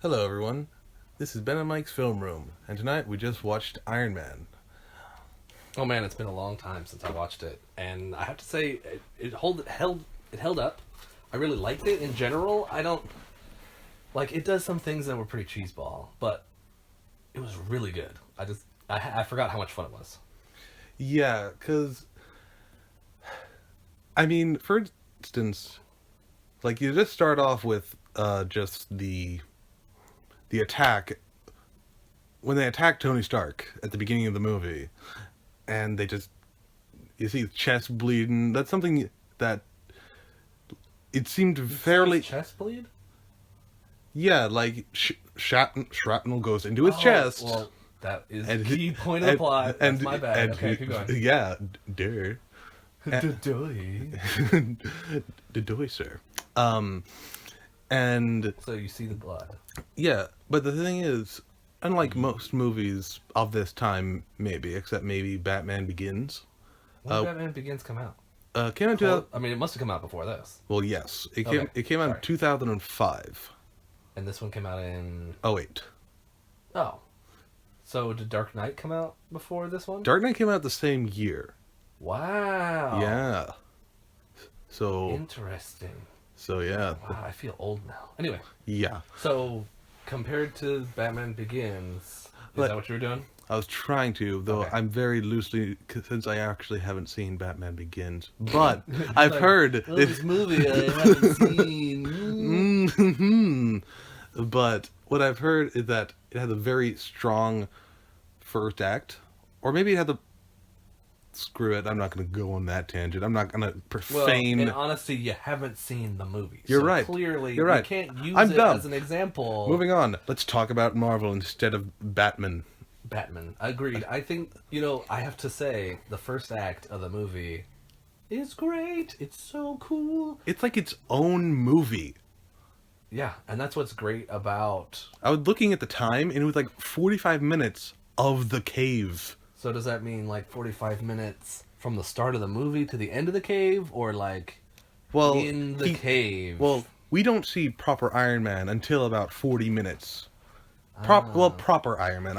Hello, everyone. This is Ben and Mike's Film Room, and tonight we just watched Iron Man. Oh man, it's been a long time since I watched it, and I have to say it held up. I really liked it in general. I don't like it does some things that were pretty cheeseball, but it was really good. I forgot how much fun it was. Yeah, because, I mean, for instance, like, you just start off with just the attack, when they attack Tony Stark at the beginning of the movie, and you see his chest bleeding. That's something that it seemed fairly... Chest bleed? Yeah, like, shrapnel goes into his chest. Well, that is the key point of the plot. That's my bad. Okay, keep going. Yeah, duh. The The doy, sir. And So you see the blood. yeah, but the thing is, unlike most movies of this time, maybe, except maybe Batman Begins, When did Batman Begins come out? came out Well, I mean, it must have come out before this. well, yes, Okay, it came out in sorry. 2005. And this one came out in... Oh wait, Oh. So did Dark Knight come out before this one? Dark Knight came out the same year. Wow. Yeah. So Interesting. yeah, Wow, I feel old now. Anyway, yeah. so compared to Batman Begins, is But- that what you were doing? I was trying to, though Okay. I'm very loosely, since I actually haven't seen Batman Begins. But I've Like, heard... oh, this movie I haven't seen. Mhm. But what I've heard is that it has a very strong first act. Or maybe it had the... Screw it, I'm not going to go on that tangent. I'm not going to Well, profane... in honesty, you haven't seen the movie. You're so right. Clearly, You're right. you can't use I'm it dumb. as an example. Moving on, let's talk about Marvel instead of Batman. Batman. Agreed. I think, I have to say, the first act of the movie is great. It's so cool. It's like its own movie. Yeah, and that's what's great about... I was looking at the time, and it was like 45 minutes of the cave. So does that mean like 45 minutes from the start of the movie to the end of the cave? Or like Well, in the cave? Well, we don't see proper Iron Man until about 40 minutes. Proper Iron Man.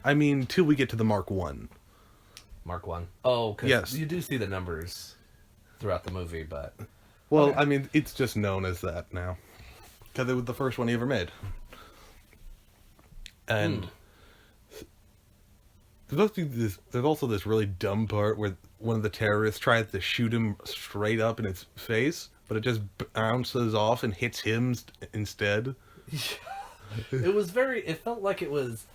I mean, till we get to the Mark 1. Mark 1. Oh, because Yes. you do see the numbers throughout the movie, but... Well, Okay. I mean, it's just known as that now. Because it was the first one he ever made. And there's also this really dumb part where one of the terrorists tries to shoot him straight up in his face, but it just bounces off and hits him instead. It felt like it was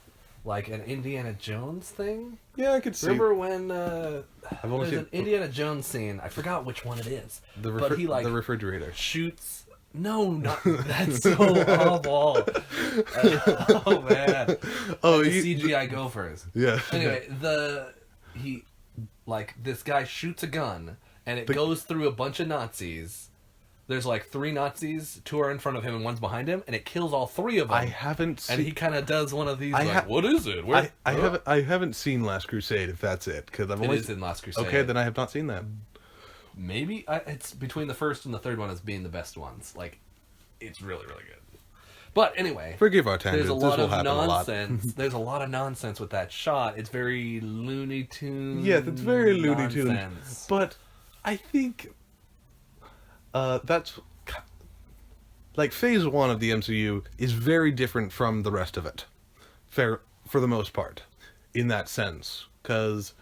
like an Indiana Jones thing. Yeah, I could see. Remember when I've only there's seen an Indiana Jones scene? I forgot which one it is. the but he like the refrigerator. shoots. No, not that's so awful. Oh man. Oh, The you, CGI gophers. yeah. Anyway, this guy shoots a gun and it goes through a bunch of Nazis. There's like 3 Nazis, 2 are in front of him and 1's behind him, and it kills all 3 of them. I haven't seen. And he kind of does one of these, I like, ha- what is it? I haven't seen Last Crusade. If that's it, because I've It only is in Last Crusade. Okay, then I have not seen that. Maybe it's between the first and the third one as being the best ones. Like, it's really, really good. But anyway, Forgive our tangents. there's a This lot will of happen nonsense. There's a lot of nonsense with that shot. It's very Looney Tunes. Yes, it's very Looney Tunes. nonsense. But I think that's like phase 1 of the MCU is very different from the rest of it. For the most part, in that sense, because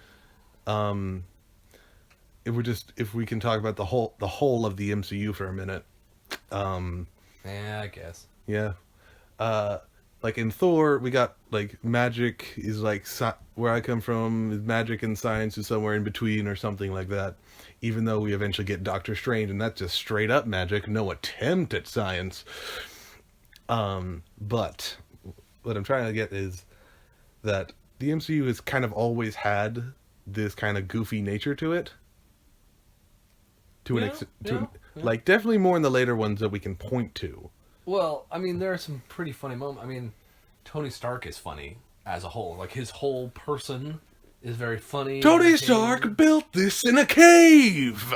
if we can talk about the whole of the MCU for a minute, Yeah, I guess. yeah. Like in Thor, we got like magic is like where I come from is magic and science is somewhere in between or something like that. Even though we eventually get Doctor Strange and that's just straight up magic, no attempt at science. But what I'm trying to get is that the MCU has kind of always had this kind of goofy nature to it. Like definitely more in the later ones that we can point to. Well, I mean, there are some pretty funny moments. I mean, Tony Stark is funny as a whole. Like, his whole person is very funny. Tony entertaining. Stark built this in a cave.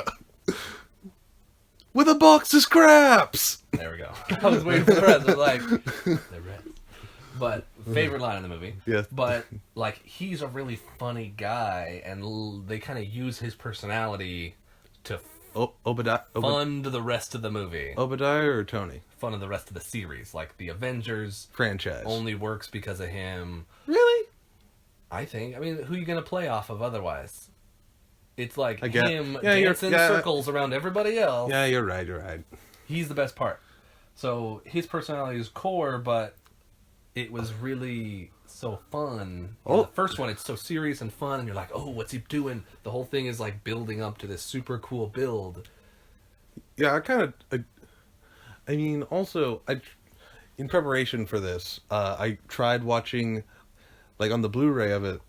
with a box of scraps. There we go. I was waiting for the rest. I was like, the rest. But favorite line in the movie. Yes. But like he's a really funny guy, and they kind of use his personality to Obadiah, fund the rest of the movie. Obadiah or Tony? Fund the rest of the series. Like the Avengers Franchise. only works because of him. Really? I think. I mean, who are you gonna play off of otherwise? It's like I get- him yeah, you're- dancing yeah. circles around everybody else. Yeah, you're right. You're right. He's the best part. So his personality is core, but it was really so fun. Oh. The first one, it's so serious and fun, and you're like, oh, what's he doing? The whole thing is like building up to this super cool build. Yeah, I kind of. I mean, also, in preparation for this, I tried watching, like on the Blu-ray of it.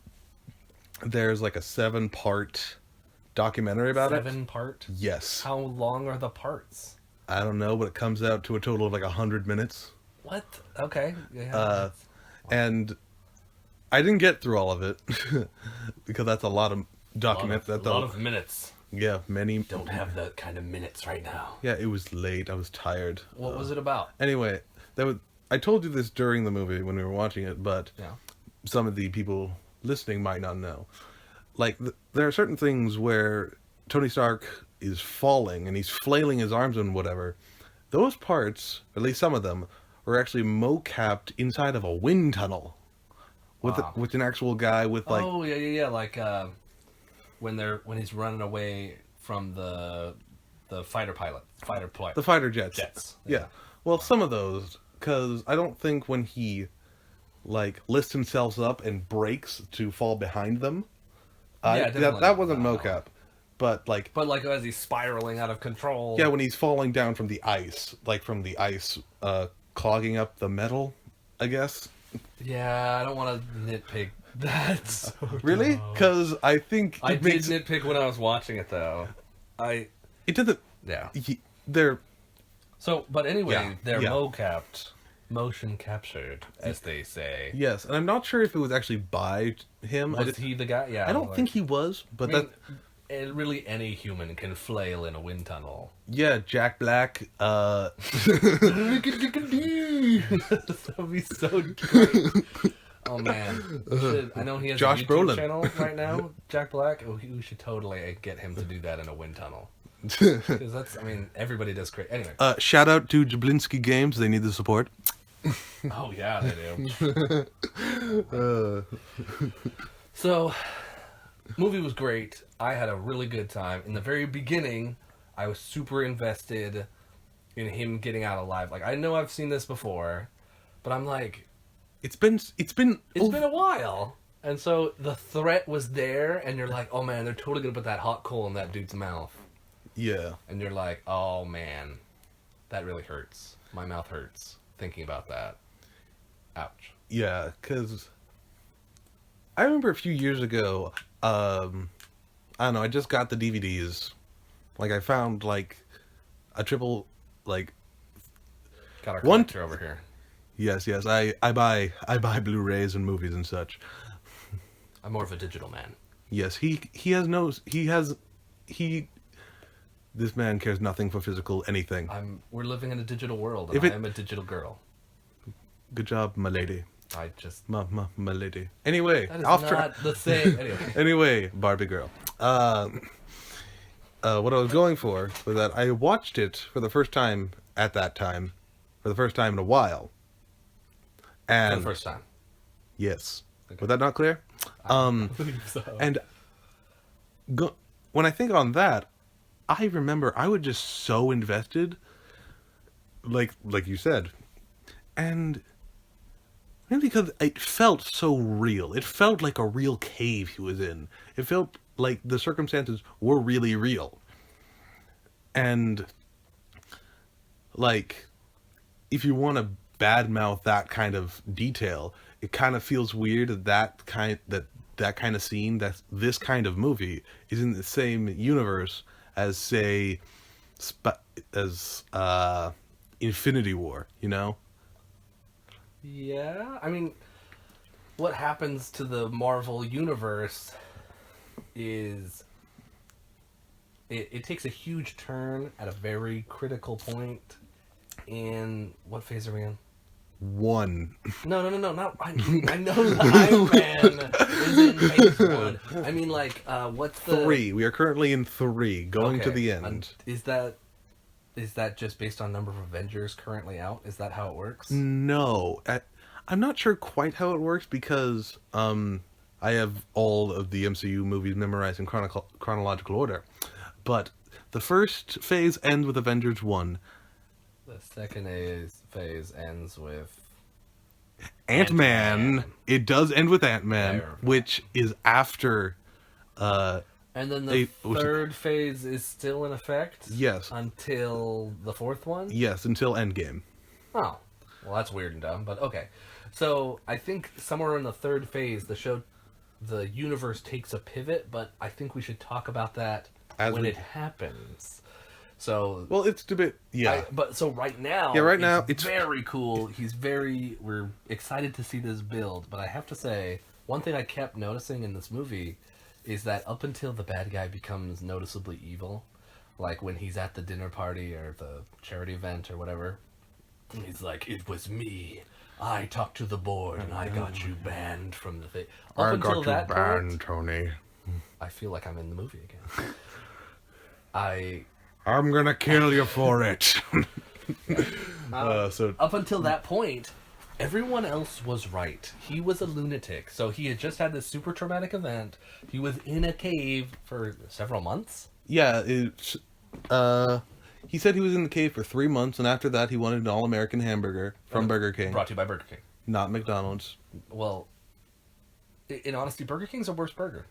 There's like a 7-part documentary about it. 7-part? Yes. How long are the parts? I don't know, but it comes out to a total of like 100 minutes. What? Okay. Yeah, And I didn't get through all of it because that's a lot of documents. a lot of minutes. Yeah, many. Don't have that kind of minutes right now. Yeah, it was late. I was tired. What was it about? Anyway, I told you this during the movie when we were watching it, but Yeah. some of the people listening might not know. Like, there are certain things where Tony Stark is falling and he's flailing his arms and whatever. Those parts, at least some of them, were actually mocapped inside of a wind tunnel with Wow. with an actual guy with like Oh yeah. Like when he's running away from the fighter pilot, the fighter jets. jets. Yeah. Well, some of those, because I don't think when he like lifts himself up and breaks to fall behind them, definitely that wasn't not. mocap. But like, But like as he's spiraling out of control. yeah, when he's falling down from the ice, like from the ice clogging up the metal, I guess. Yeah, I don't want to nitpick that. So Really? dumb. Because I think I it did makes nitpick when I was watching it though. it doesn't. Yeah. They're So, but anyway, Yeah, they're yeah. mocapped, motion captured, as they say. yes, and I'm not sure if it was actually by him. Was he the guy? Yeah. I don't like- think he was, but I mean, that really any human can flail in a wind tunnel. yeah, Jack Black. That would be so great. Oh man, I know he has Josh a YouTube Brolin. channel right now, Jack Black. Oh, we should totally get him to do that in a wind tunnel. Because that's, I mean, everybody does great. Anyway. Shout out to Jablinski Games. They need the support. Oh yeah, they do. So, movie was great. I had a really good time. In the very beginning, I was super invested in him getting out alive. Like I know I've seen this before, but I'm like, It's been it's been a while. And so the threat was there, and you're like, oh man, they're totally gonna put that hot coal in that dude's mouth. yeah. And you're like, oh man, that really hurts. My mouth hurts thinking about that. Ouch. Yeah, because I remember a few years ago, I don't know, I just got the DVDs. Like, I found, like, a triple, like, Got our One- collector over here. yes, I buy Blu-rays and movies and such. I'm more of a digital man. Yes, this man cares nothing for physical anything. We're living in a digital world, If and it- I am a digital girl. Good job, my lady. I just My lady. Anyway, that is off not track. the same. Anyway, Anyway, Barbie girl. What I was going for was that I watched it for the first time at that time, for the first time in a while. for And the first time. yes, Okay. was that not clear? I believe so. And when I think on that, I remember I was just so invested, like you said, and maybe because it felt so real. It felt like a real cave he was in. It felt like the circumstances were really real. And like, if you want to badmouth that kind of detail, it kind of feels weird that kind of scene, that this kind of movie is in the same universe as, say, Infinity War, you know? Yeah, I mean, what happens to the Marvel universe is it takes a huge turn at a very critical point. In what phase are we in? 1. No, not I know the Iron Man is in phase 1. I mean, like, what's the 3. We are currently in 3, going to Okay, the and end. is that just based on number of Avengers currently out? Is that how it works? No, I'm not sure quite how it works because I have all of the MCU movies memorized in chronological order. But the first phase ends with Avengers 1. The second phase ends with Ant-Man. Ant-Man. It does end with Ant-Man, Fair. which is after. and then the third phase is still in effect? Yes. Until the fourth one? Yes, until Endgame. Oh. Well, that's weird and dumb, but okay. So, I think somewhere in the third phase, the universe takes a pivot, but I think we should talk about that when it happens. So, Well, it's a bit. Yeah. so right now, Yeah, right now, it's- very cool. We're excited to see this build, but I have to say, one thing I kept noticing in this movie is that up until the bad guy becomes noticeably evil, like when he's at the dinner party or the charity event or whatever, and he's like, "It was me. I talked to the board and I got you banned from the thing." Up until that point, Tony. I feel like I'm in the movie again. I'm gonna kill you for it. So Up until that point, everyone else was right. He was a lunatic. So he had just had this super traumatic event. He was in a cave for several months. yeah, it's. He said he was in the cave for 3 months, and after that, he wanted an all-American hamburger from Burger King, Brought to you by Burger King. not McDonald's. Well, in honesty, Burger King's a worse burger.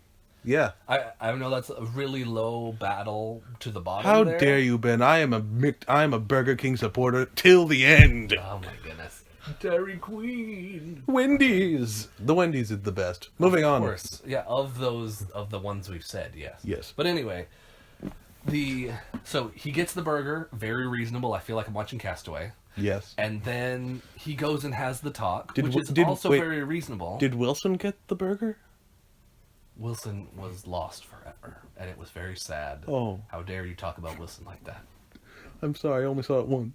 Yeah. I know that's a really low battle to the bottom. How there. dare you, Ben? I am a Burger King supporter till the end. Oh my goodness. Dairy Queen. Wendy's. The Wendy's is the best. Moving on. Of course. Yeah, of the ones we've said, yes. Yes. But anyway, so he gets the burger, very reasonable. I feel like I'm watching Castaway. Yes. And then he goes and has the talk, Did which Wi- is did- also wait, very reasonable. Did Wilson get the burger? Wilson was lost forever, and it was very sad. Oh. How dare you talk about Wilson like that? I'm sorry, I only saw it once.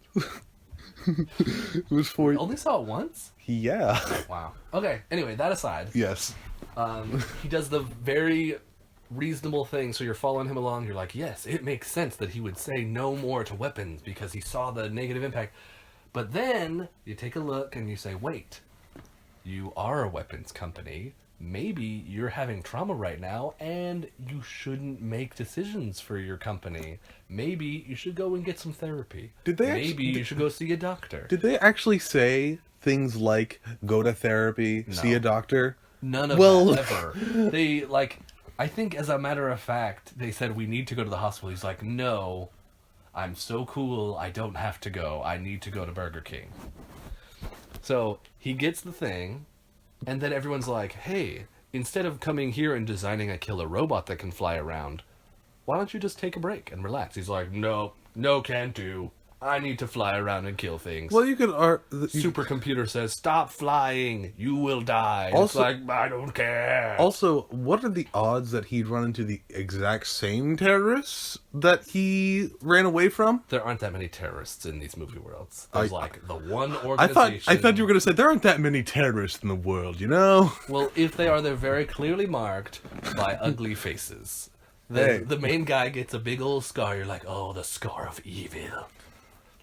It was for Only saw it once? Yeah. Wow. Okay, anyway, that aside, Yes. he does the very reasonable thing, so you're following him along, you're like, yes, it makes sense that he would say no more to weapons because he saw the negative impact. But then you take a look and you say, wait, you are a weapons company. Maybe you're having trauma right now and you shouldn't make decisions for your company. Maybe you should go and get some therapy. Did they Maybe you should go see a doctor. Did they actually say things like go to therapy, see a doctor? None of Well- that ever. They, like, I think as a matter of fact, they said we need to go to the hospital. He's like, no, I'm so cool, I don't have to go. I need to go to Burger King. So he gets the thing, and then everyone's like, hey, instead of coming here and designing a killer robot that can fly around, why don't you just take a break and relax? He's like, no, can't do. I need to fly around and kill things. Well, you could. Supercomputer says, stop flying, you will die. Also- It's like, I don't care. Also, what are the odds that he'd run into the exact same terrorists that he ran away from? There aren't that many terrorists in these movie worlds. There's like the one I organization. thought you were going to say there aren't that many terrorists in the world, you know? Well, if they are, they're very clearly marked by ugly faces. Hey. The main guy gets a big old scar. You're like, oh, the scar of evil.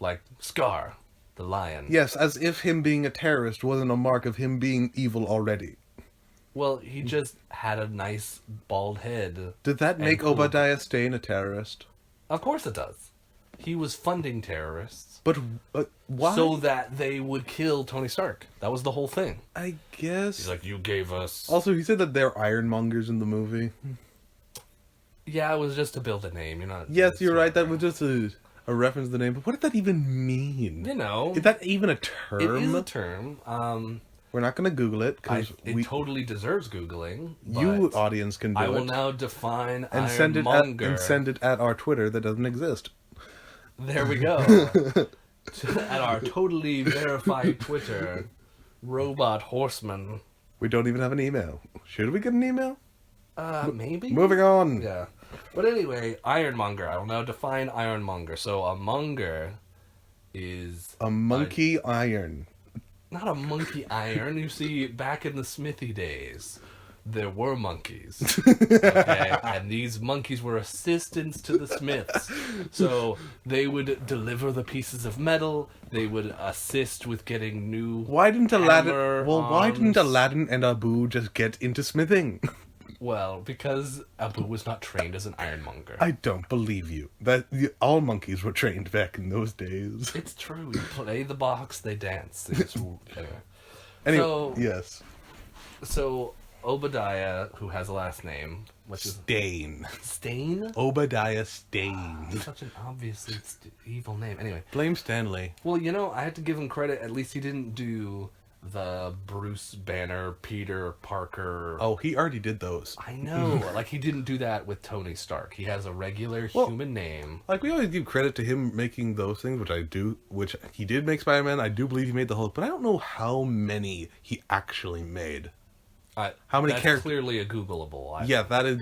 Like Scar, the lion. Yes, as if him being a terrorist wasn't a mark of him being evil already. Well, he just had a nice bald head. Did that make cool. Obadiah Stane a terrorist? Of course it does. He was funding terrorists But why? so that they would kill Tony Stark. That was the whole thing. I guess. He's like, you gave us... Also, he said that they're ironmongers in the movie. Yeah, it was just to build a name. You're not... Yes, you're right. That was just a reference to the name. But what did that even mean? You know... Is that even a term? It is a term. We're not going to Google it because It totally deserves Googling. you but audience can do I will it now define and send it at our Twitter that doesn't exist. There we go. At our totally verified Twitter, Robot Horseman. We don't even have an email. Should we get an email? Maybe. Moving on. Yeah. But anyway, Ironmonger. I will now define Ironmonger. So a monger is A monkey iron. not a monkey iron. You see, back in the smithy days, there were monkeys. Okay? And these monkeys were assistants to the smiths. So they would deliver the pieces of metal. They would assist with getting new Why didn't Aladdin? hammer Why didn't arms. Aladdin and Abu just get into smithing? Well, because Abu was not trained as an ironmonger. I don't believe you. All monkeys were trained back in those days. It's true. You play the box, they dance. They just, anyway. Anyway, So- yes. So Obadiah, who has a last name, which is Stain. Stain. Obadiah Stain. Such an obviously evil name. Anyway, Blame Stanley. well, I had to give him credit. At least he didn't do the Bruce Banner, Peter Parker. Oh, he already did those. I know. Like, he didn't do that with Tony Stark. He has a regular Well- human name. Like, we always give credit to him making those things, which he did make Spider-Man. I do believe he made the Hulk, but I don't know how many he actually made. How many that's characters? clearly a Googleable. Yeah, that is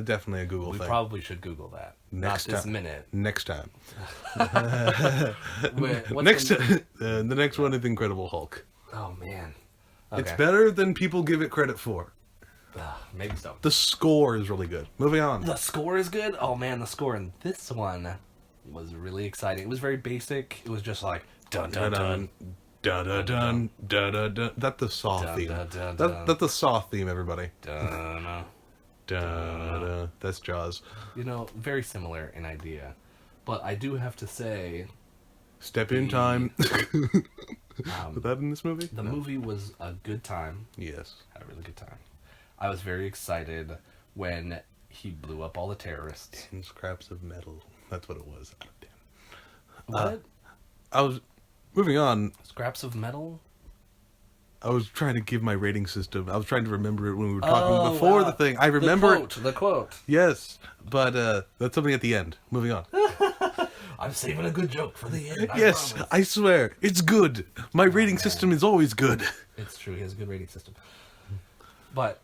definitely a Google We thing. probably should Google that. Next Not this time. minute. Next time. What's Next, the- the next one is Incredible Hulk. Oh, man. It's Okay. better than people give it credit for. Maybe so. The score is really good. Moving on. The score is good. Oh man, the score in this one was really exciting. It was very basic. It was just like dun dun dun. Dun dun dun dun dun dun. That's the Saw Dun, theme. dun, dun, That, dun. that's the Saw theme, everybody. Dun, Dun, dun. That's Jaws. very similar in idea, but I do have to say, Step in time. um, Put that in this movie? the movie was a good time. Yes. Had a really good time. I was very excited when he blew up all the terrorists. 10 scraps of metal. That's what it was. Out of 10. What? I was moving on. Scraps of metal? I was trying to give my rating system. I was trying to remember it when we were talking Oh, before wow. the thing. I remember The quote. Yes, but that's something at the end. Moving on. I'm saving a good joke for the end. Yes, promise. I swear. It's good. My rating system is always good. It's true. He has a good rating system. But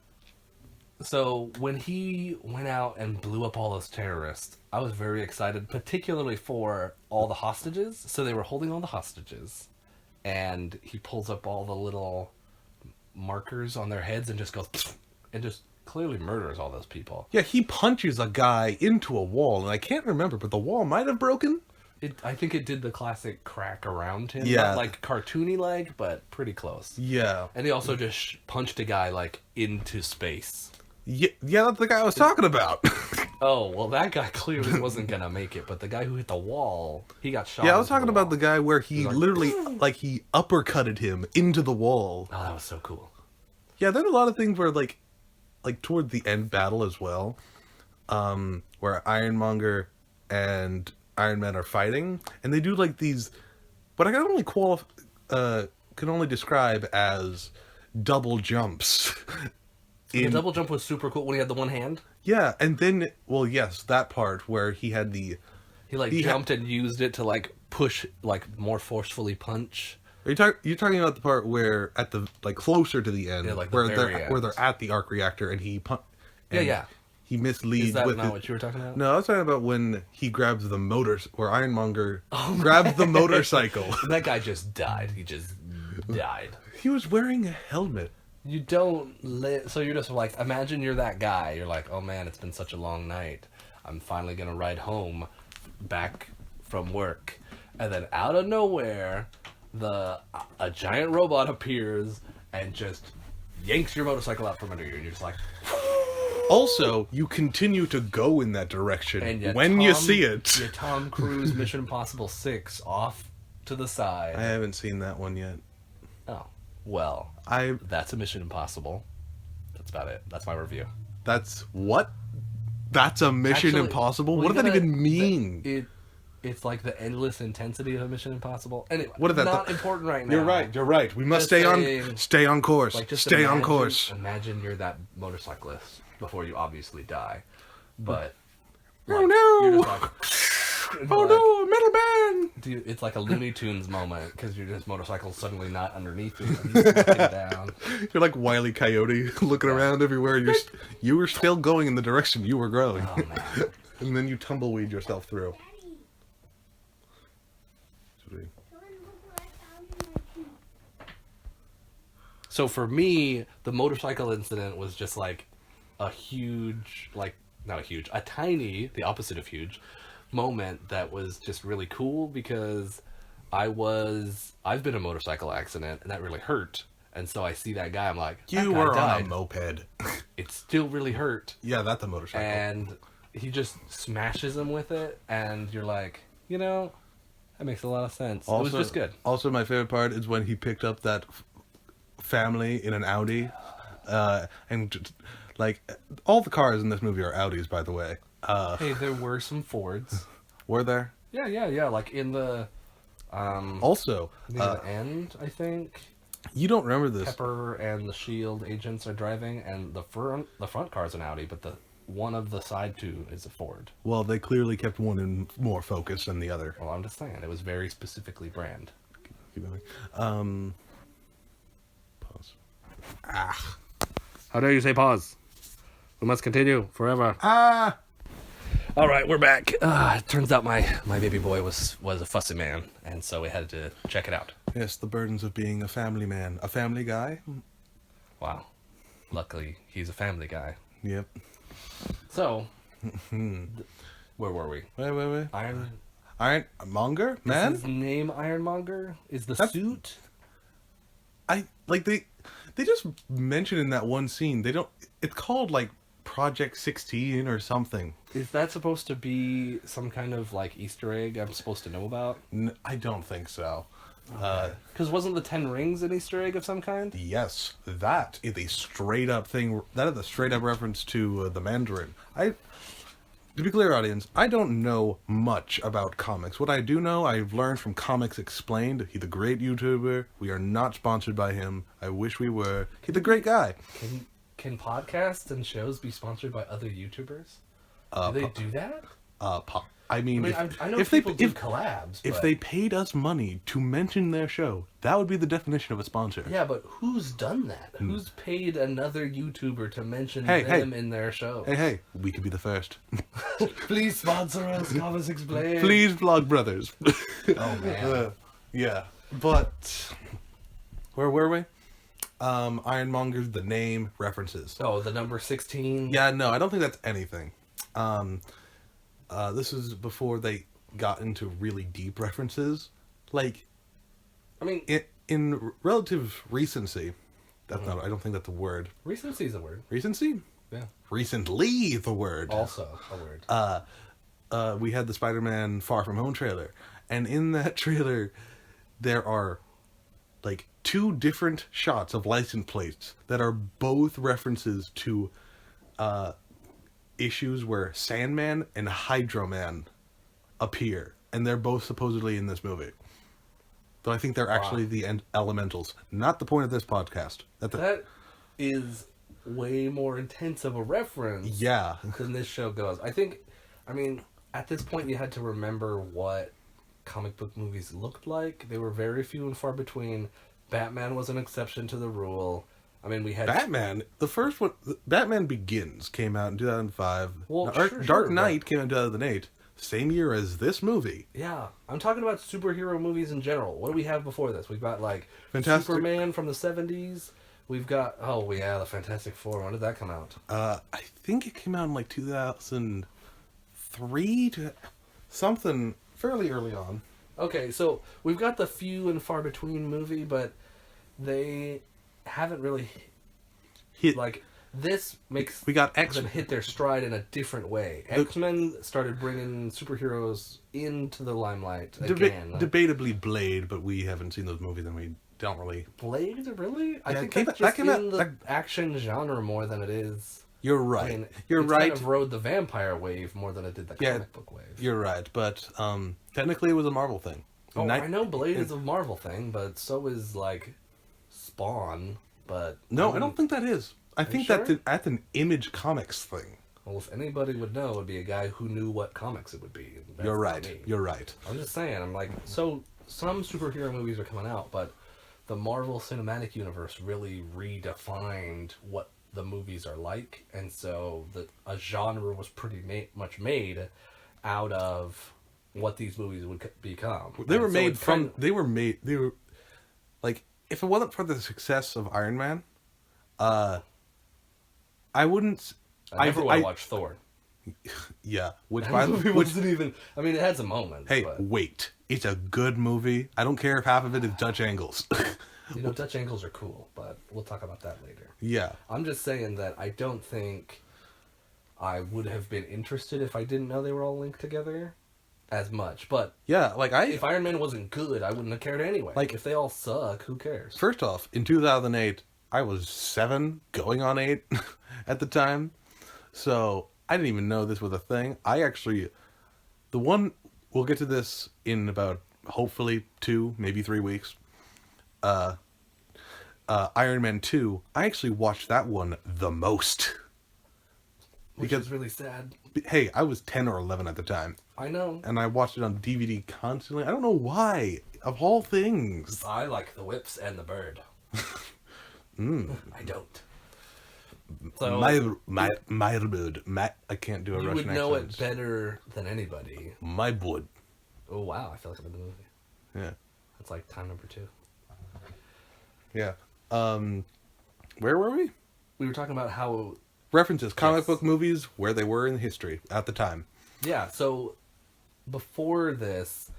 so when he went out and blew up all those terrorists, I was very excited, particularly for all the hostages. So they were holding all the hostages, and he pulls up all the little markers on their heads and just goes and just clearly murders all those people. Yeah, he punches a guy into a wall, and I can't remember, but the wall might have broken. I think it did the classic crack around him. Yeah. Not like cartoony like, but pretty close. Yeah. And he also just punched a guy like into space. Yeah, that's the guy I was talking about. Oh, well, that guy clearly wasn't gonna make it, but the guy who hit the wall, he got shot. Yeah, I was into talking about the wall. guy where he like, literally, like, he uppercutted him into the wall. Oh, that was so cool. Yeah, there's a lot of things where, like toward the end battle as well, where Ironmonger and Iron Man are fighting, and they do like these, what I can only describe as double jumps. The double jump was super cool when he had the one hand. Yeah, and then, well, yes, that part where he had the. He like He ha- jumped and used it to like push, like more forcefully punch. You're talking about the part where at the closer to the end, Yeah, like the where very they're end. at the arc reactor and he Yeah. he misleads Is that with not it. what you were talking about? No, I was talking about when he grabs the where Ironmonger grabs the motorcycle. That guy just died. He just died. He was wearing a helmet. You don't so you're just like, imagine you're that guy. You're like, oh man, it's been such a long night. I'm finally gonna ride home back from work. And then out of nowhere, a giant robot appears and just yanks your motorcycle out from under you, and you're just like, Also, you continue to go in that direction and when you see it. Your Tom Cruise Mission Impossible 6 off to the side. I haven't seen that one yet. Oh, well, that's a Mission Impossible. That's about it. That's my review. That's what? That's a Mission Actually, Impossible? well, What you does that gotta- even mean? It's like the endless intensity of a Mission Impossible. Anyway, What is that? not important right now. You're right. We must Just stay on course. Like, just stay on imagine- course. Imagine you're that motorcyclist before you obviously die, but Oh, like, no. you're just like, Oh no, Metal Man! Dude, it's like a Looney Tunes moment because your just motorcycle's suddenly not underneath you. And he's walking down. You're like Wile E. Coyote looking around everywhere. You were still going in the direction you were growing. Oh man. And then you tumbleweed yourself through. So for me, the motorcycle incident was just like a huge, like, not a huge, a tiny, the opposite of huge, moment that was just really cool because I've been in a motorcycle accident and that really hurt. And so I see that guy, I'm like, You that guy were on died. a moped. It still really hurt. Yeah, that's a motorcycle. And he just smashes him with it. And you're like, you know, that makes a lot of sense. Also, it was just good. Also, my favorite part is when he picked up that family in an Audi, and just, like all the cars in this movie are Audis, by the way. Hey, there were some Fords. Were there? Yeah. Like in the Also, near the end, I think you don't remember this. Pepper and the Shield agents are driving, and the front car's an Audi, but the one of the side two is a Ford. Well, they clearly kept one in more focus than the other. Well, I'm just saying it was very specifically brand. Keep going. Pause. Ah. How dare you say pause? We must continue forever. Ah. All right, we're back. It turns out my baby boy was a fussy man, and so we had to check it out. Yes, the burdens of being a family man, a family guy. Wow. Luckily, he's a family guy. Yep. So, where were we? Wait. Ironmonger, Is man. his name Ironmonger? Is the That's- suit? I like they just mention in that one scene. They don't. It's called like Project 16 or something. Is that supposed to be some kind of like Easter egg I'm supposed to know about? I don't think so. Because wasn't the 10 Rings an Easter egg of some kind? Yes, that is a straight up thing. That is a straight up reference to the Mandarin. To be clear, audience, I don't know much about comics. What I do know, I've learned from Comics Explained. He's a great YouTuber. We are not sponsored by him. I wish we were. He's a great guy. Can podcasts and shows be sponsored by other YouTubers? Do they do that? I mean, I know if people they do if, collabs. if but- they paid us money to mention their show, that would be the definition of a sponsor. Yeah, but who's done that? Who's paid another YouTuber to mention Hey, them in their show? Hey, we could be the first. Please sponsor us, Comics Explained. Please, Vlog Brothers. Oh, man. Yeah, but where were we? Ironmonger's the name references. Oh, the number 16? Yeah, no, I don't think that's anything. This is before they got into really deep references. Like, I mean, in relative recency, that's not. I don't think that's a word. recency's a word. Recency? Yeah. Recently, the word. Also a word. We had the Spider-Man Far From Home trailer, and in that trailer, there are like two different shots of license plates that are both references to issues where Sandman and Hydro Man appear, and they're both supposedly in this movie. Though I think they're actually the elementals. Not the point of this podcast. That is way more intense of a reference Yeah. than this show goes. I mean, at this point you had to remember what comic book movies looked like. They were very few and far between. Batman was an exception to the rule. I mean, we had... Batman, the first one, Batman Begins came out in 2005. Well, Dark sure, Knight came out in 2008. Same year as this movie. Yeah, I'm talking about superhero movies in general. What do we have before this? We've got, like, Fantastic- Superman from the 70s. We've got... Oh, yeah, the Fantastic Four. When did that come out? I think it came out in like 2003 to something fairly early on. Okay, so we've got the few and far between movie, but they haven't really... Hit Like, this makes we got them X. hit their stride in a different way. X-Men started bringing superheroes into the limelight again. Debatably Blade, but we haven't seen those movies and we don't really. Blade, really? I Yeah, think that that's just came out- in the that- action genre more than it is... You're I right. mean, You're it's right. kind of rode the vampire wave more than it did the Yeah, comic book wave. You're right, but technically it was a Marvel thing. Oh, I know Blade is a Marvel thing, but so is, like, Spawn, but... No, I don't think that is. I think sure? that's an Image Comics thing. Well, if anybody would know, it would be a guy who knew what comics it would be. And that's You're not right. me. You're right. I'm just saying. I'm like, so some superhero movies are coming out, but the Marvel Cinematic Universe really redefined what the movies are like, and so a genre was pretty much made out of what these movies would become. They were And so made it's from. They were like, if it wasn't for the success of Iron Man, I wouldn't. I never would have watched Thor. Yeah, which That by movie which. wasn't even. I mean, it had some moments. Hey, but, wait! It's a good movie. I don't care if half of it is Dutch angles. Dutch angles are cool, but we'll talk about that later. Yeah. I'm just saying that I don't think I would have been interested if I didn't know they were all linked together as much. But Yeah, like if Iron Man wasn't good, I wouldn't have cared anyway. Like- If they all suck, who cares? First off, in 2008, I was 7, going on 8 at the time. So I didn't even know this was a thing. We'll get to this in about, hopefully, 2, maybe 3 weeks. Iron Man 2, I actually watched that one the most. Which Because- is really sad. Hey, I was 10 or 11 at the time, I know. and I watched it on DVD constantly. I don't know why, of all things. I like the whips and the bird. I don't. So My bird. I can't do a you Russian would know accent. it better than anybody. My bird. Oh wow, I feel like I'm in the movie. Yeah. That's like time number 2. Yeah. Where were we? We were talking about how References, comic Yes. book movies, where they were in history at the time. yeah, so before this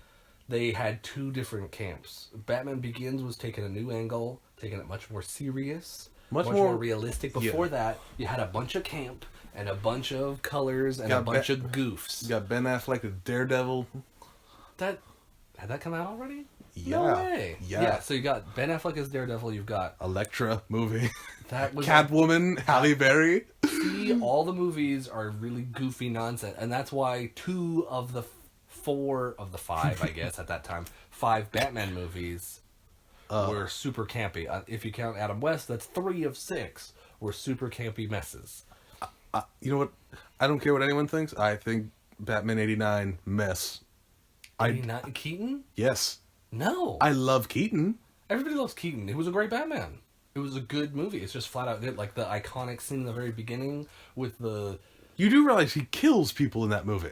they had 2 different camps. Batman Begins was taking a new angle, taking it much more serious, Much more more- realistic. Before that, you had a bunch of camp and a bunch of colors and Got a bunch Ba- of goofs. You got Ben Affleck as Daredevil. That had that come out already? Yeah. No way. Yeah. So you got Ben Affleck as Daredevil. You've got Elektra movie. that was Catwoman, Halle Berry. See, all the movies are really goofy nonsense, and that's why 2 of the 4 of the 5, I guess at that time, 5 Batman movies were super campy. If you count Adam West, that's 3 of 6 were super campy messes. You know what? I don't care what anyone thinks. I think Batman 89 mess. Not Keaton? Yes. No. I love Keaton. Everybody loves Keaton. He was a great Batman. It was a good movie. It's just flat out good. Like the iconic scene in the very beginning with the... You do realize he kills people in that movie.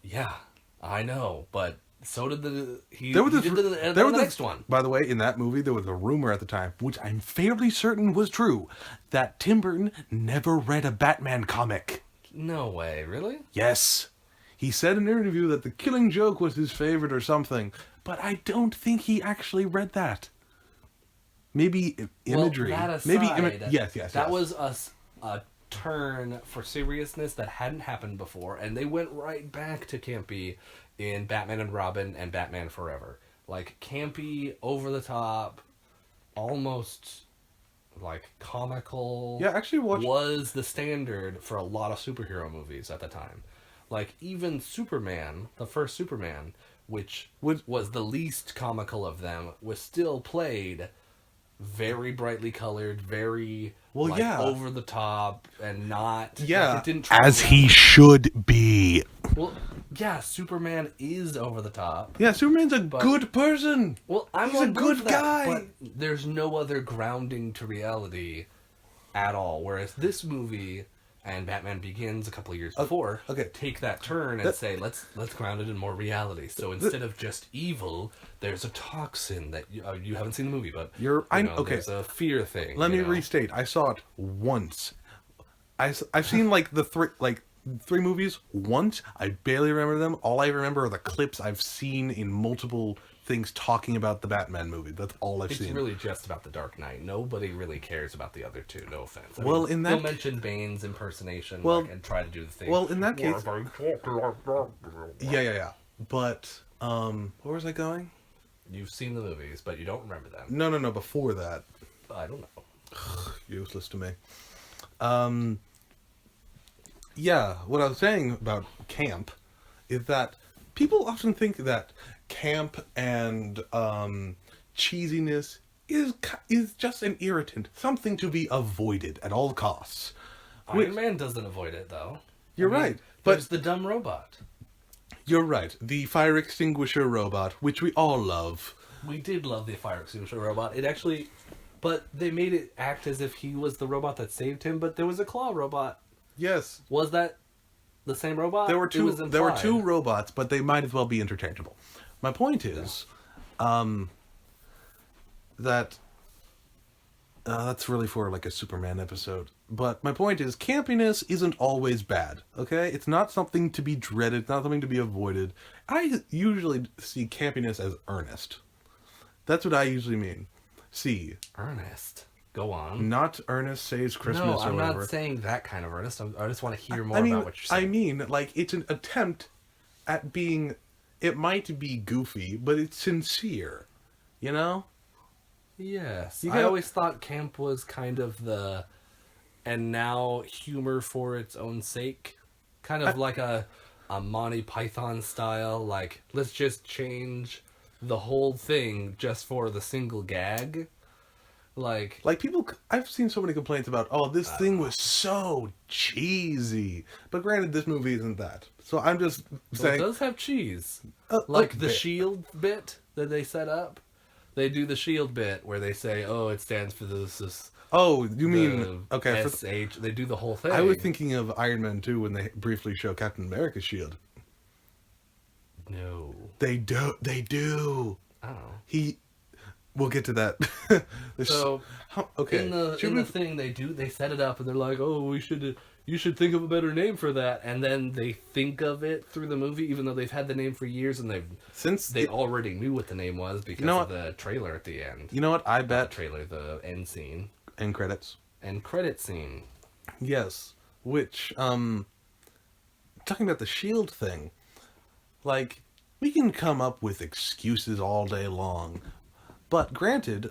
Yeah, I know, but so did the... He There was did this- the there was this- next one. By the way, in that movie, there was a rumor at the time, which I'm fairly certain was true, that Tim Burton never read a Batman comic. No way, really? Yes. He said in an interview that The Killing Joke was his favorite or something, but I don't think he actually read that. Maybe imagery. Well, that aside, Maybe yes. That was a turn for seriousness that hadn't happened before, and they went right back to campy in Batman and Robin and Batman Forever. Like campy, over the top, almost like comical. Yeah, actually was the standard for a lot of superhero movies at the time. Like even Superman, the first Superman, which was the least comical of them, was still played very brightly colored, very over the top, and not it didn't as he should be. Well, yeah, Superman is over the top. Yeah, Superman's a good person. Well, I'm He's a on board good for that, guy. but there's no other grounding to reality at all. Whereas this movie and Batman Begins a couple of years before take that turn and say let's ground it in more reality. So instead of just evil, there's a toxin that you haven't seen the movie, but there's a fear thing. Let me restate. I saw it once. I've seen like the three movies once. I barely remember them. All I remember are the clips I've seen in multiple things talking about the Batman movie. That's all I've seen. It's really just about the Dark Knight. Nobody really cares about the other 2. No offense. They'll mention Bane's impersonation and try to do the thing. Well, in that case, yeah. But where was I going? You've seen the movies, but you don't remember them. No. Before that, I don't know. useless to me. Yeah, what I was saying about camp is that people often think that camp and cheesiness is just an irritant, something to be avoided at all costs. Iron Man doesn't avoid it, though. You're right, but there's the dumb robot. you're right. The fire extinguisher robot, which we all love. We did love the fire extinguisher robot. It actually, but they made it act as if he was the robot that saved him. But there was a claw robot. Yes, Was that the same robot? there were It two. was There were implied. two robots, but they might as well be interchangeable. My point is, that that's really for like a Superman episode. But my point is, campiness isn't always bad. Okay, it's not something to be dreaded. It's not something to be avoided. I usually see campiness as earnest. That's what I usually mean. See, Ernest. Go on. not Ernest Saves Christmas No, or I'm whatever. not saying that kind of Ernest. I just want to hear more I mean, about what you're saying. I mean, like, it's an attempt at being. It might be goofy, but it's sincere. You know? Yes. You I gotta- always thought camp was kind of the, and now humor for its own sake. Kind of like a Monty Python style, like, let's just change the whole thing just for the single gag. Like, Like, people. I've seen so many complaints about, oh, this thing was so cheesy. But granted, this movie isn't that. So I'm just well, it saying. does have cheese. a Like the bit. shield bit that they set up. They do the shield bit where they say, oh, it stands for this Oh, you mean. the Okay. SH. They do the whole thing. I was thinking of Iron Man 2 when they briefly show Captain America's shield. No. They do. They do. Oh. We'll get to that. There's- So okay. in the Should in we- the thing they set it up and they're like, oh, you should think of a better name for that, and then they think of it through the movie, even though they've had the name for years and since they already knew what the name was because know of the trailer at the end. you know what, I Not bet the trailer, the end scene end credits. and credit scene. Yes, which talking about the shield thing, like, we can come up with excuses all day long, but granted,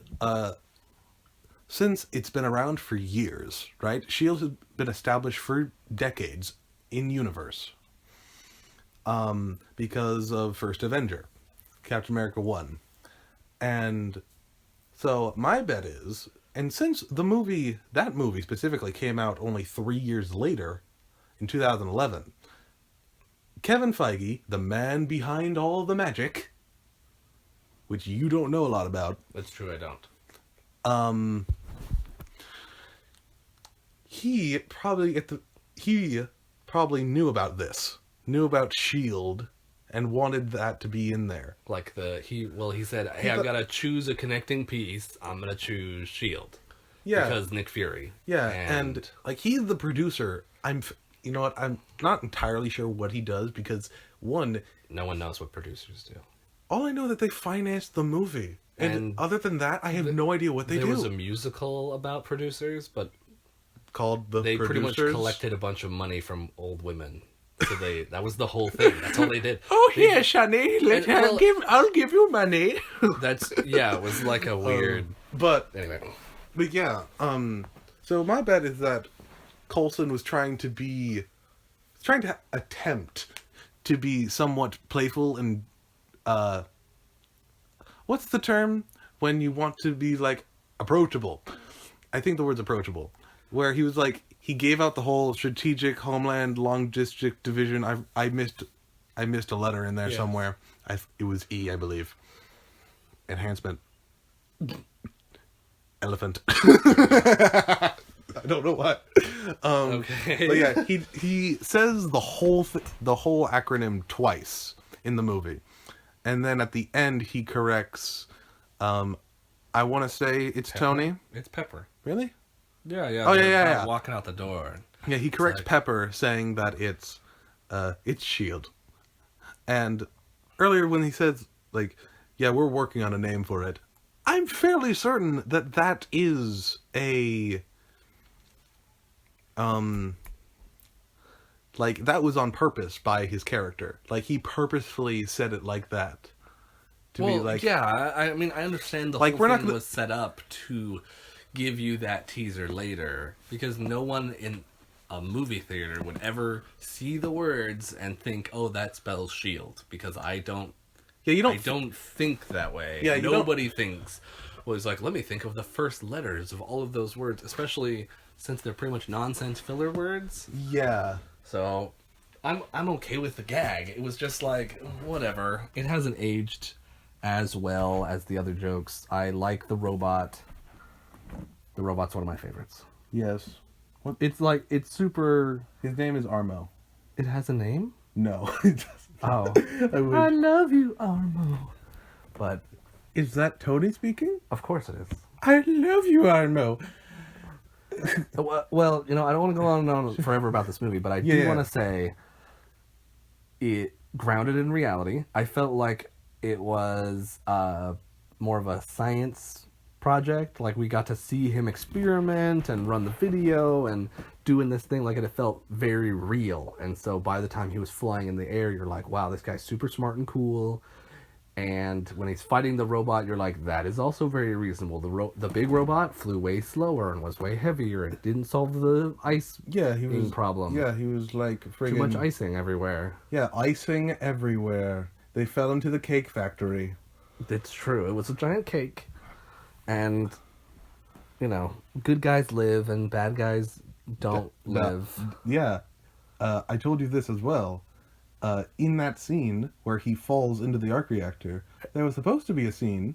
since it's been around for years, right? Shield has been established for decades in universe. Because of First Avenger, Captain America 1. And so my bet is, and since that movie specifically came out only 3 years later, in 2011, Kevin Feige, the man behind all the magic, which you don't know a lot about, That's true, I don't. he probably knew about this, knew about Shield, and wanted that to be in there. Like he said, hey, I've got to choose a connecting piece. I'm gonna choose Shield. Yeah, Because Nick Fury. yeah, and like, he's the producer. You know what? I'm not entirely sure what he does because, one, no one knows what producers do. all I know that they financed the movie, and other than that, I have no idea what they There do. was a musical about producers, but Called the they pretty producers. much collected a bunch of money from old women. So that was the whole thing. That's all they did. Oh, They- here, Shani, well- I'll give you money. it was like a weird. But Anyway, yeah, so my bet is that Coulson was trying to attempt to be somewhat playful and, what's the term when you want to be, like, approachable? I think the word's approachable. Where he was like, he gave out the whole strategic homeland long district division. I missed a letter in there Yeah. somewhere. It was E, I believe. Enhancement. Elephant. I don't know what. okay. But yeah, he says the whole acronym twice in the movie, and then at the end he corrects. I want to say it's Pepper? Tony. It's Pepper. Really? Yeah, yeah. Oh, they're yeah. Walking out the door. Yeah, he corrects like- Pepper, saying that it's Shield. And earlier when he says, like, yeah, we're working on a name for it, I'm fairly certain that is a like, that was on purpose by his character. Like, he purposefully said it like that to be like, yeah. I mean, I understand the Like, whole we're not thing gonna- was set up to give you that teaser later because no one in a movie theater would ever see the words and think, "Oh, that spells shield," because I don't yeah, you I don't don't think that way. Yeah, you don't- nobody thinks. Well, it's like, let me think of the first letters of all of those words, especially since they're pretty much nonsense filler words. yeah. So I'm okay with the gag. It was just like whatever. It hasn't aged as well as the other jokes. I like the robot. The robot's one of my favorites. Yes. It's like it's super. His name is Armo. It has a name. No, it doesn't. Oh, I wish. I love you, Armo. But Is that Tony speaking? of course it is. I love you, Armo. Well, I don't want to go on and on forever about this movie, but I do Yeah. want to say it grounded in reality. I felt like it was more of a science project. Like we got to see him experiment and run the video and doing this thing. Like it felt very real. And so by the time he was flying in the air, you're like, wow, this guy's super smart and cool. And when he's fighting the robot, you're like, that is also very reasonable. The big robot flew way slower and was way heavier and didn't solve the ice Yeah, he was problem. Yeah, he was like friggin' Too much icing everywhere. Yeah, icing everywhere. They fell into the cake factory. It's true. It was a giant cake. And, good guys live and bad guys don't live. Yeah. I told you this as well. In that scene where he falls into the arc reactor, there was supposed to be a scene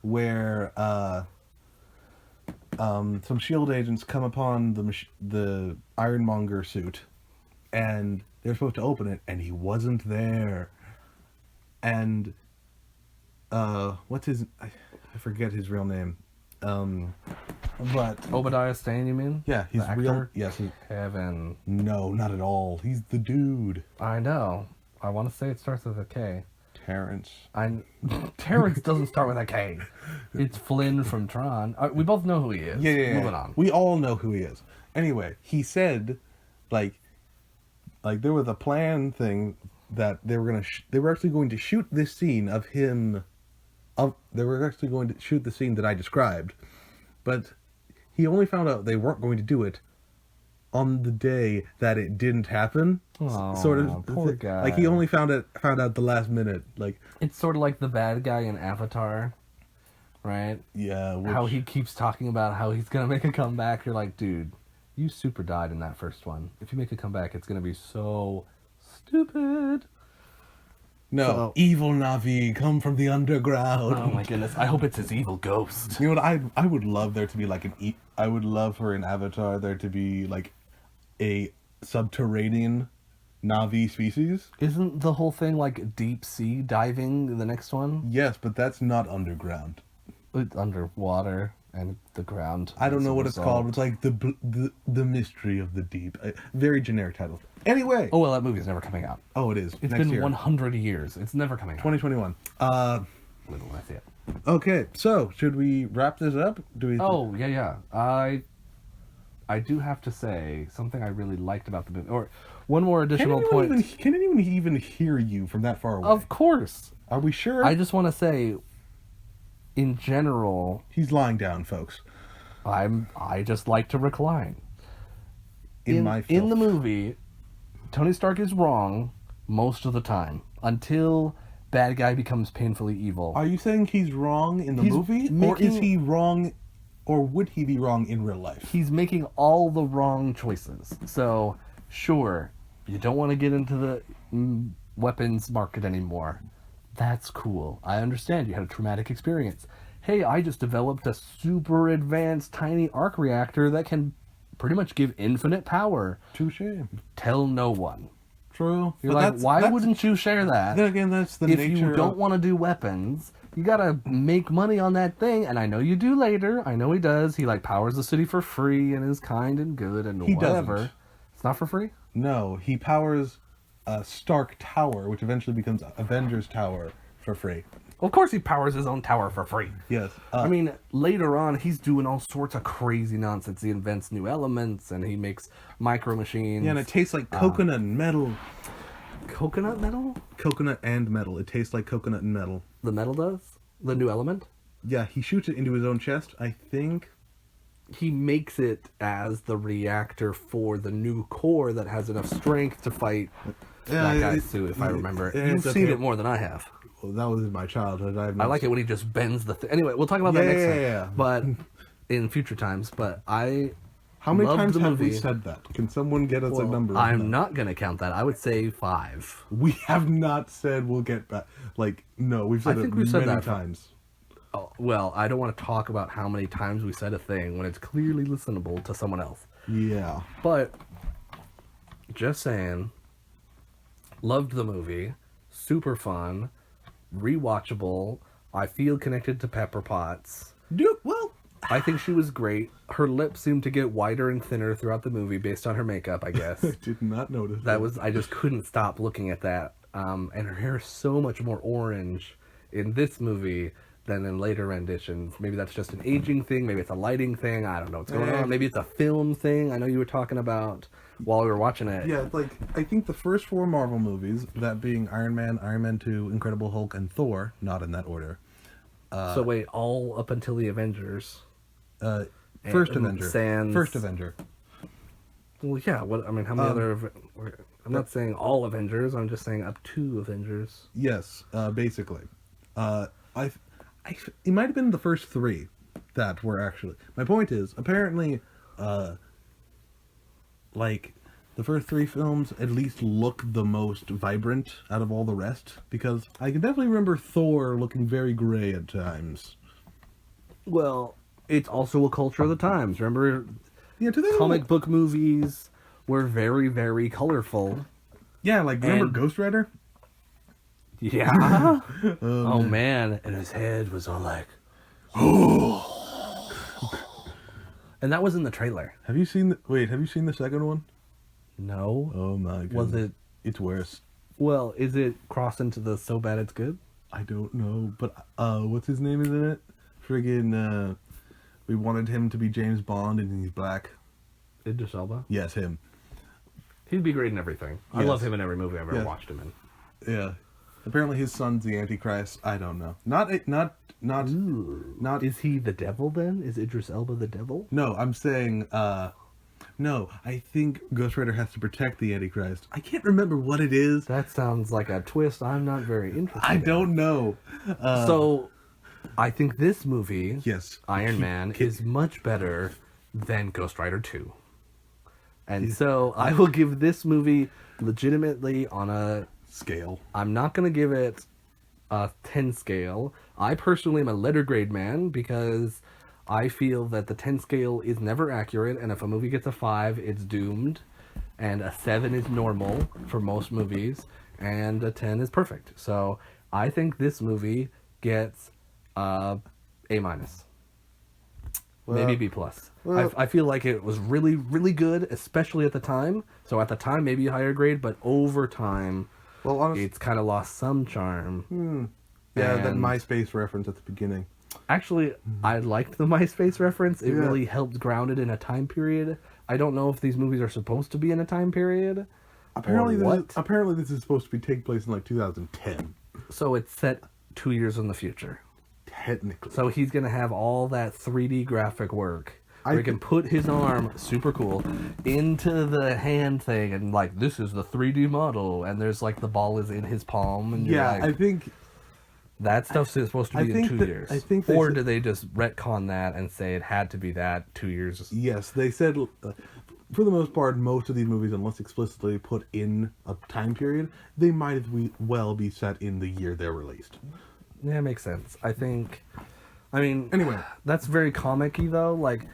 where some S.H.I.E.L.D. agents come upon the Ironmonger suit, and they're supposed to open it, and he wasn't there. And what's his? I forget his real name. But Obadiah Stane, you mean? yeah, he's The real. actor? Yes. Kevin. No, not at all. He's the dude. I know. I want to say it starts with a K. Terrence. Terrence doesn't start with a K. It's Flynn from Tron. We both know who he is. Yeah. Moving on. We all know who he is. Anyway, he said, like there was a plan thing that they were actually going to shoot this scene of him. They were actually going to shoot the scene that I described, but he only found out they weren't going to do it on the day that it didn't happen. Aw, Sort of. poor guy. Like he only found out the last minute. Like It's sort of like the bad guy in Avatar, right? yeah, How he keeps talking about how he's going to make a comeback. You're like, dude, you super died in that first one. If you make a comeback, it's going to be so stupid. no So- evil Navi come from the underground. Oh my goodness. I hope it's his evil ghost. You know what? I would love there to be like I would love for an Avatar there to be like a subterranean Navi species. Isn't the whole thing like deep sea diving, the next one? Yes, but that's not underground. It's underwater and the ground. I don't as know a what it's result. called. It's like the mystery of the deep. Very generic title. Anyway. Oh, well, that movie's never coming out. Oh, it is. It's next been year. 100 years. It's never coming out. 2021. Little when I see it. Okay, so should we wrap this up? Do we? Oh, yeah. I do have to say something I really liked about the movie. Or one more additional point. Can anyone even hear you from that far away? Of course. Are we sure? I just want to say, in general, He's lying down, folks. I just like to recline. In the movie, Tony Stark is wrong most of the time until bad guy becomes painfully evil. Are you saying he's wrong in the He's movie, or is making- he wrong, or would he be wrong in real life? He's making all the wrong choices. So, sure, you don't want to get into the weapons market anymore. That's cool. I understand you had a traumatic experience. Hey, I just developed a super advanced tiny arc reactor that can pretty much give infinite power. Touche. Tell no one. True. You're But like, why wouldn't you share that? Then again, that's the If nature. you don't want to do weapons, you gotta make money on that thing, and I know you do later. I know he does. He like powers the city for free and is kind and good and He whatever. doesn't. It's not for free. No, he powers Stark Tower, which eventually becomes Avengers Tower, for free. Of course, he powers his own tower for free. Yes. I mean, later on, he's doing all sorts of crazy nonsense. He invents new elements, and he makes micro machines. yeah, and it tastes like coconut and metal. Coconut metal. Coconut and metal. It tastes like coconut and metal. The metal does the new element. Yeah, he shoots it into his own chest, I think. He makes it as the reactor for the new core that has enough strength to fight that guy's suit, if I remember. You've it's seen okay. it more than I have. Well, that was in my childhood. I like it when he just bends the thing. Anyway, we'll talk about that next time. Yeah. But in future times. But I How many Loved times the have we movie. said that? Can someone get us a number? on I'm that? not gonna count that. I would say 5. We have not said we'll get back. Like, no, we've said I think it we've said many that. times. Oh, well, I don't want to talk about how many times we said a thing when it's clearly listenable to someone else. Yeah. But just saying, loved the movie, super fun, rewatchable. I feel connected to Pepper Potts. Well, I think she was great. Her lips seemed to get wider and thinner throughout the movie based on her makeup, I guess. I did not notice I just couldn't stop looking at that. And her hair is so much more orange in this movie than in later renditions. Maybe that's just an aging thing. Maybe it's a lighting thing. I don't know what's going on. Maybe it's a film thing. I know you were talking about while we were watching it. Yeah, like, I think the first 4 Marvel movies, that being Iron Man 2, Incredible Hulk, and Thor, not in that order. So wait, all up until the Avengers. First And Avenger. sans- First Avenger. Well, yeah. What I mean, how many I'm not saying all Avengers. I'm just saying up to Avengers. Yes, basically. It might have been the first 3 that were actually. My point is, apparently, like, the first 3 films at least look the most vibrant out of all the rest, because I can definitely remember Thor looking very gray at times. Well, it's also a culture of the times. Remember, Yeah, to them, comic book movies were very, very colorful. Yeah, like, remember and- Ghost Rider? Yeah. Oh man, and his head was all like, and that was in the trailer. Have you seen the second one? No. Oh my god. Was it? It's worse. Well, is it crossed into the so bad it's good? I don't know, but what's his name is in it? Friggin' we wanted him to be James Bond and he's black. Idris Elba. Yes, him. He'd be great in everything. I Yes. love him in every movie I've ever Yes. watched him in. Yeah. Apparently his son's the Antichrist. I don't know. Not. Is he the devil then? Is Idris Elba the devil? No, I'm saying. No, I think Ghost Rider has to protect the Antichrist. I can't remember what it is. That sounds like a twist I'm not very interested I in. don't know. So, I think this movie, Yes. Iron Man, is much better than Ghost Rider 2. And so, I will give this movie legitimately on a... Scale. I'm not going to give it a 10 scale. I personally am a letter grade man because I feel that the 10 scale is never accurate, and if a movie gets a 5, it's doomed, and a 7 is normal for most movies, and a 10 is perfect. So I think this movie gets A minus. Maybe B plus. well- I feel like it was really, really good, especially at the time. So at the time, maybe a higher grade, but over time, Well, honestly, it's kind of lost some charm. yeah, that and- MySpace reference at the beginning. Actually, I liked the MySpace reference. It Yeah. really helped ground it in a time period. I don't know if these movies are supposed to be in a time period. Apparently, Or apparently this is supposed to be take place in like 2010. So it's set 2 years in the future. Technically. So he's going to have all that 3D graphic work. I Where he thi- can put his arm, super cool, into the hand thing and like, this is the 3D model. And there's like the ball is in his palm. And you're Yeah, like, I think that stuff's supposed to I be in think 2 that- years. I think they or said- did they just retcon that and say it had to be that 2 years? yes, they said for the most part, most of these movies, unless explicitly put in a time period, they might as well be set in the year they're released. Yeah, it makes sense. I mean, Anyway. that's very comic-y though. Like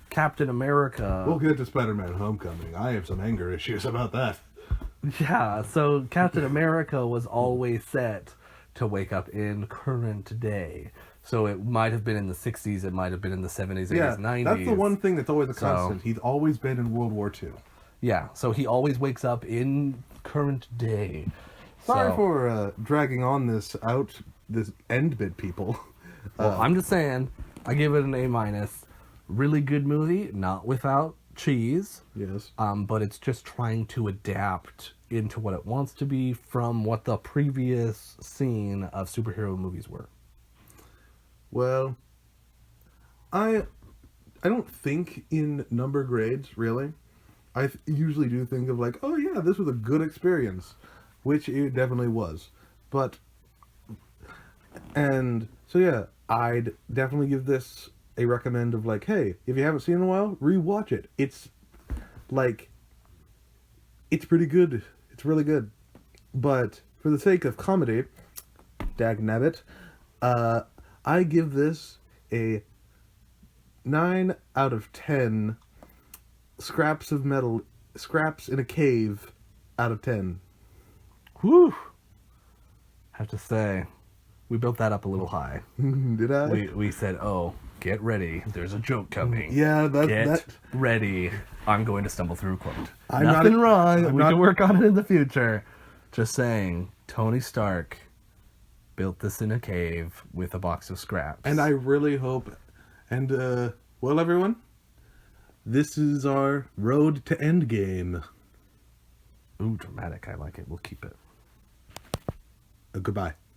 Captain America. We'll get to Spider-Man: Homecoming. I have some anger issues about that. Yeah, so Captain America was always set to wake up in current day. So it might have been in the 60s, it might have been in the 70s, 80s, Yeah, 90s. that's the one thing that's always a So- constant. He's always been in World War II. Yeah, so he always wakes up in current day. Sorry So- for dragging on this end bit, people. Well, I'm just saying, I give it an A minus. Really good movie, not without cheese. Yes. But it's just trying to adapt into what it wants to be from what the previous scene of superhero movies were. Well, I don't think in number grades, really. I usually do think of like, oh yeah, this was a good experience, which it definitely was. And so yeah, I'd definitely give this a recommend of like, hey, if you haven't seen it in a while, rewatch it. It's like, it's pretty good. It's really good. But for the sake of comedy, dagnabbit, I give this a 9 out of 10 scraps of metal, scraps in a cave out of 10. Whew. Have to say, we built that up a little high. Did I? We said, oh, get ready. There's a joke coming. Yeah, Get ready. I'm going to stumble through a quote. I'm Nothing not- wrong. I'm We not- can work on it in the future. Just saying, Tony Stark built this in a cave with a box of scraps. And I really hope, and well, everyone, this is our road to Endgame. Ooh, dramatic. I like it. We'll keep it. Goodbye.